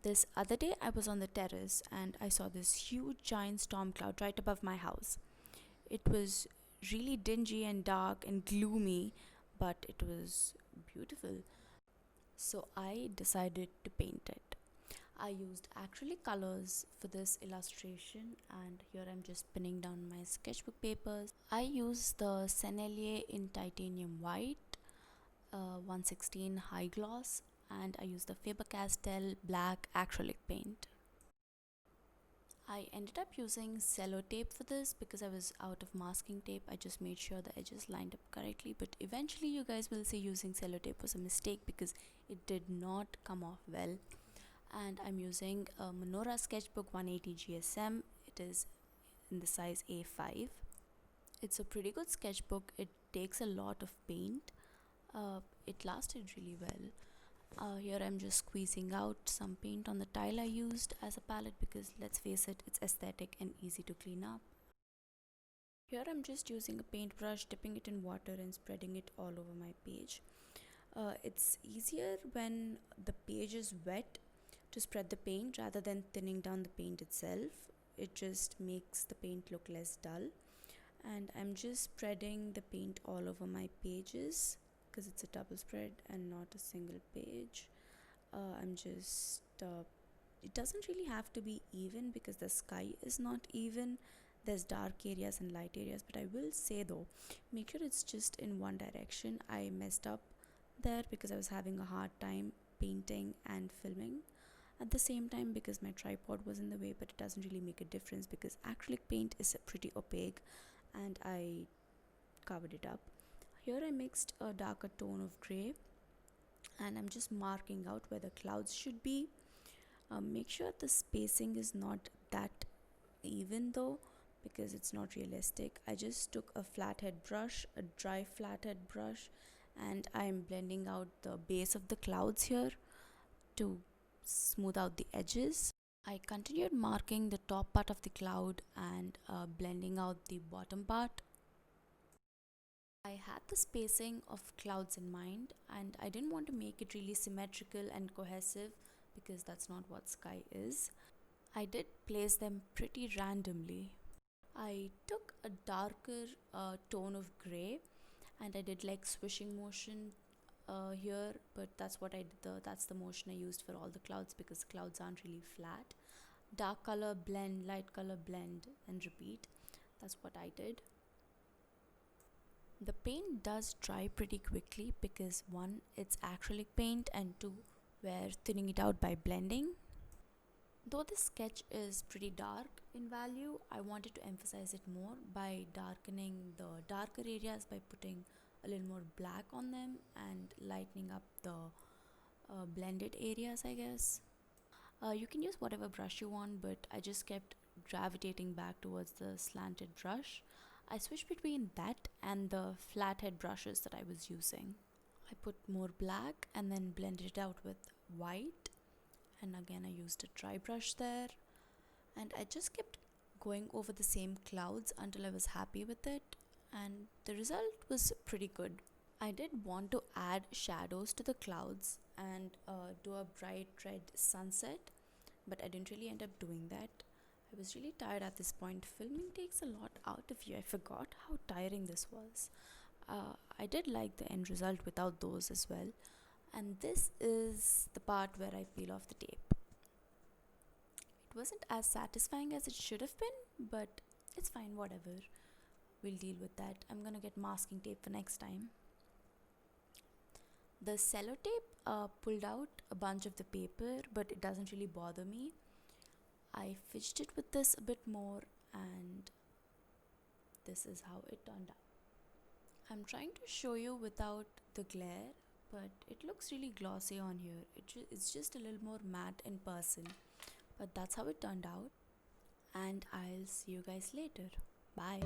This other day, I was on the terrace and I saw this huge giant storm cloud right above my house. It was really dingy and dark and gloomy, but it was beautiful. So I decided to paint it. I used acrylic colors for this illustration, and here I'm just pinning down my sketchbook papers. I used the Sennelier in titanium white, 116 high gloss, and I used the Faber Castell black acrylic paint. I ended up using cello tape for this because I was out of masking tape. I just made sure the edges lined up correctly, but eventually you guys will see using cello tape was a mistake because it did not come off well. And I'm using a Menorah sketchbook 180 GSM. It is in the size A5. It's a pretty good sketchbook. It takes a lot of paint. It lasted really well. Here I'm just squeezing out some paint on the tile I used as a palette because let's face it, it's aesthetic and easy to clean up. Here I'm just using a paintbrush, dipping it in water and spreading it all over my page. It's easier when the page is wet to spread the paint rather than thinning down the paint itself. It just makes the paint look less dull. And I'm just spreading the paint all over my pages because it's a double spread and not a single page. It doesn't really have to be even because the sky is not even. There's dark areas and light areas, but I will say though, make sure it's just in one direction. I messed up there because I was having a hard time painting and filming at the same time because my tripod was in the way, but it doesn't really make a difference because acrylic paint is pretty opaque and I covered it up. Here I mixed a darker tone of gray and I'm just marking out where the clouds should be. Make sure the spacing is not that even though because it's not realistic. I just took a flathead brush, a dry flathead brush, and I'm blending out the base of the clouds here to smooth out the edges. I continued marking the top part of the cloud and blending out the bottom part. I had the spacing of clouds in mind and I didn't want to make it really symmetrical and cohesive because that's not what sky is. I did place them pretty randomly. I took a darker tone of gray and I did like swishing motion here, but that's what I did. That's the motion I used for all the clouds because clouds aren't really flat. Dark color blend, light color blend, and repeat. That's what I did. The paint does dry pretty quickly because one, it's acrylic paint, and two, we're thinning it out by blending. Though this sketch is pretty dark in value, I wanted to emphasize it more by darkening the darker areas by putting a little more black on them and lightening up the blended areas, I guess. You can use whatever brush you want, but I just kept gravitating back towards the slanted brush. I switched between that and the flathead brushes that I was using. I put more black and then blended it out with white, and again I used a dry brush there, and I just kept going over the same clouds until I was happy with it, and the result was pretty good. I did want to add shadows to the clouds and do a bright red sunset, but I didn't really end up doing that. I was really tired at this point. Filming takes a lot out of you. I forgot how tiring this was. I did like the end result without those as well. And this is the part where I peel off the tape. It wasn't as satisfying as it should have been, but it's fine, whatever. We'll deal with that. I'm gonna get masking tape for next time. The cello tape pulled out a bunch of the paper, but it doesn't really bother me. I fidgeted with this a bit more and this is how it turned out. I'm trying to show you without the glare, but it looks really glossy on here. It's just a little more matte in person, but that's how it turned out, and I'll see you guys later. Bye.